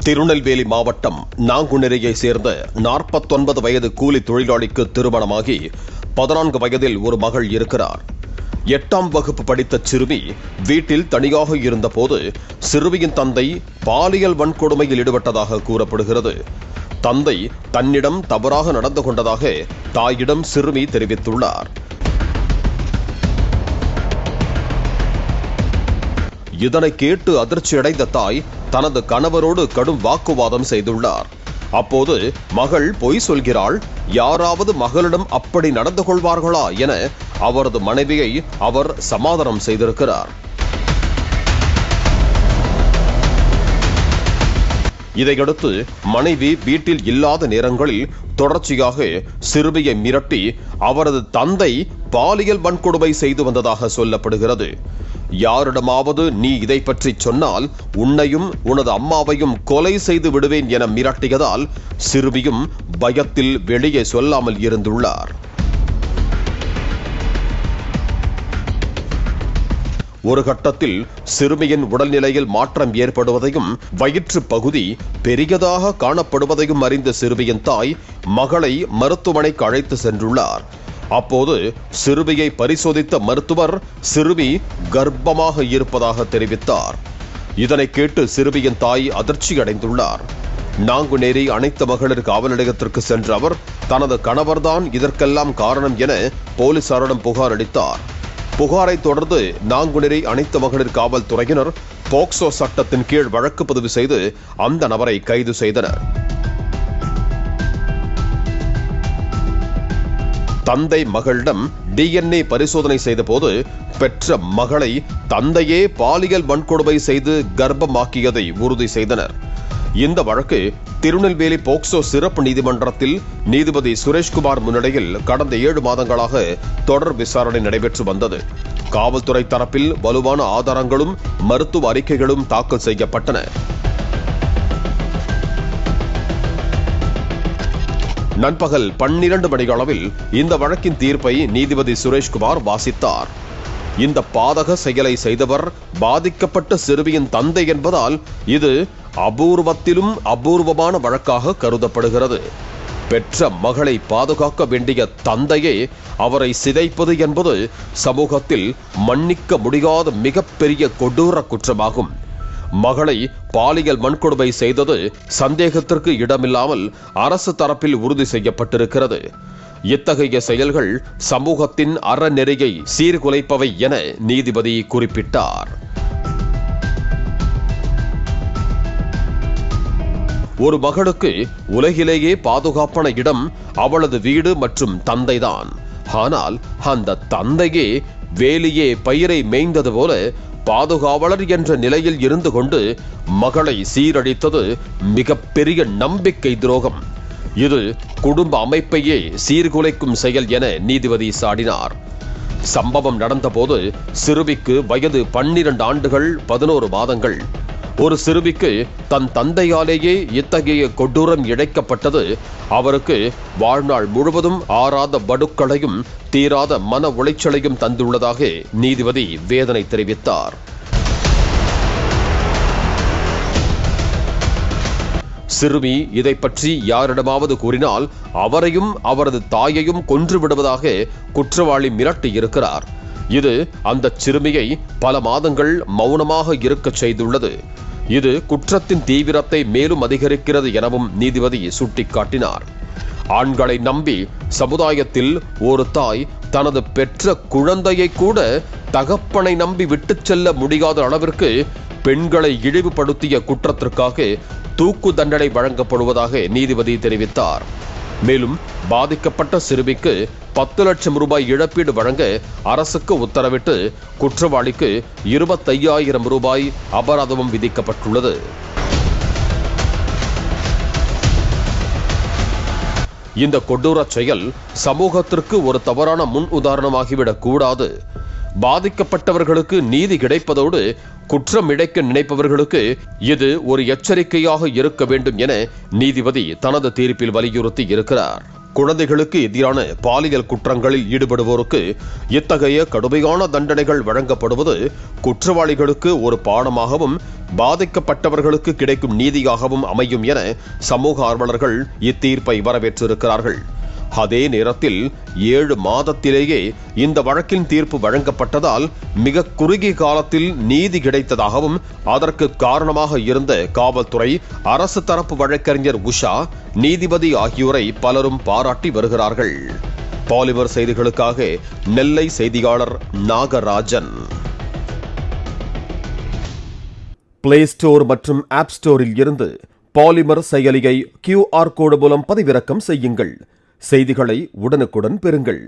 திருநெல்வேலி மாவட்டம் நாங்குநேரியை சேர்ந்த 49 வயது கூலி தொழிலாளிக்கு திருமணமாகி 14 வயதில் ஒரு மகள் இருக்கிறார். 8ஆம் வகுப்பு படித்த சிறுமி வீட்டில் தனியாக இருந்தபோது சிறுமியின் தந்தை பாலியல் வன்கொடுமையில் ஈடுபட்டதாக கூறப்படுகிறது. தந்தை தன்னிடம் தவறாக நடந்து கொண்டதாக தாயிடம் சிறுமி தெரிவித்துள்ளார். இதனை கேட்டு அதிர்ச்சியடைந்த தாய் தனது கணவரோடு கடும் வாக்குவாதம் செய்துள்ளார். அப்போது மகள் பொய் சொல்கிறாள், யாராவது மகளிடம் அப்படி நடந்து கொள்வார்களா என அவரது மனைவியை அவர் சமாதானம் செய்திருக்கிறார். இதையடுத்து மனைவி வீட்டில் இல்லாத நேரங்களில் தொடர்ச்சியாக சிறுமியை மிரட்டி அவரது தந்தை பாலியல் வன்கொடுமை செய்து வந்ததாக சொல்லப்படுகிறது. யாரிடமாவது நீ இதை பற்றி சொன்னால் உன்னையும் உனது அம்மாவையும் கொலை செய்து விடுவேன் என மிரட்டியதால் சிறுமியும் பயத்தில் வெளியே சொல்லாமல் இருந்துள்ளார். ஒரு கட்டத்தில் சிறுமியின் உடல்நிலையில் மாற்றம் ஏற்படுவதையும் வயிற்று பகுதி பெரியதாக காணப்படுவதையும் அறிந்த சிறுமியின் தாய் மகளை மருத்துவமனைக்கு அழைத்து சென்றுள்ளார். அப்போது சிறுமியை பரிசோதித்த மருத்துவர் சிறுமி கர்ப்பமாக இருப்பதாக தெரிவித்தார். இதனை கேட்டு சிறுமியின் தாய் அதிர்ச்சி அடைந்துள்ளார். நாங்குநேரி அனைத்து மகளிர் காவல் நிலையத்திற்கு சென்ற அவர் தனது கணவர்தான் இதற்கெல்லாம் காரணம் என போலீசாரிடம் புகார் அளித்தார். புகாரை தொடர்ந்து நாங்குநேரி அனைத்து மகளிர் காவல்துறையினர் போக்சோ சட்டத்தின் கீழ் வழக்கு பதிவு செய்து அந்த நபரை கைது செய்தனர். தந்தை மகளிடம் DNA பரிசோதனை செய்தபோது பெற்ற மகளை தந்தையே பாலியல் வன்கொடுமை செய்து கர்ப்பமாக்கியதை உறுதி செய்தனர். இந்த வழக்கு திருநெல்வேலி போக்சோ சிறப்பு நீதிமன்றத்தில் நீதிபதி சுரேஷ்குமார் முன்னிலையில் கடந்த 7 மாதங்களாக தொடர் விசாரணை நடைபெற்று வந்தது. காவல்துறை தரப்பில் வலுவான ஆதாரங்களும் மருத்துவ அறிக்கைகளும் தாக்கல் செய்யப்பட்டன. நண்பகல் 12 மணி அளவில் இந்த வழக்கின் தீர்ப்பை நீதிபதி சுரேஷ்குமார் வாசித்தார். இந்த பாதக செயலை செய்தவர் பாதிக்கப்பட்ட சிறுமியின் தந்தை என்பதால் இது அபூர்வத்திலும் அபூர்வமான வழக்காக கருதப்படுகிறது. பெற்ற மகளை பாதுகாக்க வேண்டிய தந்தையே அவரை சிதைப்பது என்பது சமூகத்தில் மன்னிக்க முடியாத மிகப்பெரிய கொடூர குற்றமாகும். மகளை பாலியல் வன்கொடுமை செய்தது சந்தேகத்திற்கு இடமில்லாமல் அரசு தரப்பில் உறுதி செய்யப்பட்டிருக்கிறது. இத்தகைய செயல்கள் சமூகத்தின் அறநெறியை சீர்குலைப்பவை என நீதிபதி குறிப்பிட்டார். ஒரு மகளுக்கு உலகிலேயே பாதுகாப்பான இடம் அவளது வீடு மற்றும் தந்தைதான். ஆனால் அந்த தந்தையே வேலியே பயிரை மேய்ந்தது போல பாதுகாவலர் என்ற நிலையில் இருந்து கொண்டு மகளை சீரழித்தது மிகப்பெரிய நம்பிக்கை துரோகம். இது குடும்ப அமைப்பையே சீர்குலைக்கும் செயல் என நீதிபதி சாடினார். சம்பவம் நடந்தபோது சிறுமிக்கு வயது 12 ஆண்டுகள் 11 மாதங்கள். ஒரு சிறுமிக்கு தன் தந்தையாலேயே இத்தகைய கொடூரம் இழைக்கப்பட்டது அவருக்கு வாழ்நாள் முழுவதும் ஆறாத வடுக்களையும் தீராத மன உளைச்சலையும் தந்துள்ளதாக நீதிபதி வேதனை தெரிவித்தார். சிறுமி இதை பற்றி யாரிடமாவது கூறினால் அவரையும் அவரது தாயையும் கொன்று விடுவதாக குற்றவாளி மிரட்டியிருக்கிறார். இது அந்த சிறுமியை பல மாதங்கள் மௌனமாக இருக்கச் செய்துள்ளது. இது குற்றத்தின் தீவிரத்தை மேலும் அதிகரிக்கிறது எனவும் நீதிபதி சுட்டிக்காட்டினார். ஆண்களை நம்பி சமுதாயத்தில் ஒரு தாய் தனது பெற்ற குழந்தையை கூட தகப்பனை நம்பி விட்டுச் செல்ல முடியாத அளவிற்கு பெண்களை இழிவுபடுத்திய குற்றத்திற்காக தூக்கு தண்டனை வழங்கப்படுவதாக நீதிபதி தெரிவித்தார். மேலும் பாதிக்கப்பட்ட சிறுமிக்கு 10 லட்சம் ரூபாய் இழப்பீடு வழங்க அரசுக்கு உத்தரவிட்டு குற்றவாளிக்கு 25,000 ரூபாய் அபராதமும் விதிக்கப்பட்டுள்ளது. இந்த கொடூர செயல் சமூகத்திற்கு ஒரு தவறான முன் உதாரணமாகிவிடக் கூடாது. பாதிக்கப்பட்டவர்களுக்கு நீதி கிடைப்பதோடு குற்றம் இழைக்க நினைப்பவர்களுக்கு இது ஒரு எச்சரிக்கையாக இருக்க வேண்டும் என நீதிபதி தனது தீர்ப்பில் வலியுறுத்தி இருக்கிறார். குழந்தைகளுக்கு எதிரான பாலியல் குற்றங்களில் ஈடுபடுவோருக்கு இத்தகைய கடுமையான தண்டனைகள் வழங்கப்படுவது குற்றவாளிகளுக்கு ஒரு பாடமாகவும் பாதிக்கப்பட்டவர்களுக்கு கிடைக்கும் நீதியாகவும் அமையும் என சமூக ஆர்வலர்கள் இத்தீர்ப்பை வரவேற்றிருக்கிறார்கள். அதே நேரத்தில் 7 மாதத்திலேயே இந்த வழக்கின் தீர்ப்பு வழங்கப்பட்டதால் மிக குறுகிய காலத்தில் நீதி கிடைத்ததாகவும் அதற்கு காரணமாக இருந்த காவல்துறை, அரசு தரப்பு வழக்கறிஞர் உஷா, நீதிபதி ஆகியோரை பலரும் பாராட்டி வருகிறார்கள். பாலிமர் செய்திகளுக்காக நெல்லை செய்தியாளர் நாகராஜன். பிளே ஸ்டோர் மற்றும் ஆப் ஸ்டோரில் இருந்து பாலிமர் செயலியை QR கோடு மூலம் பதிவிறக்கம் செய்யுங்கள். செய்திகளை உடனுக்குடன் பெறுங்கள்.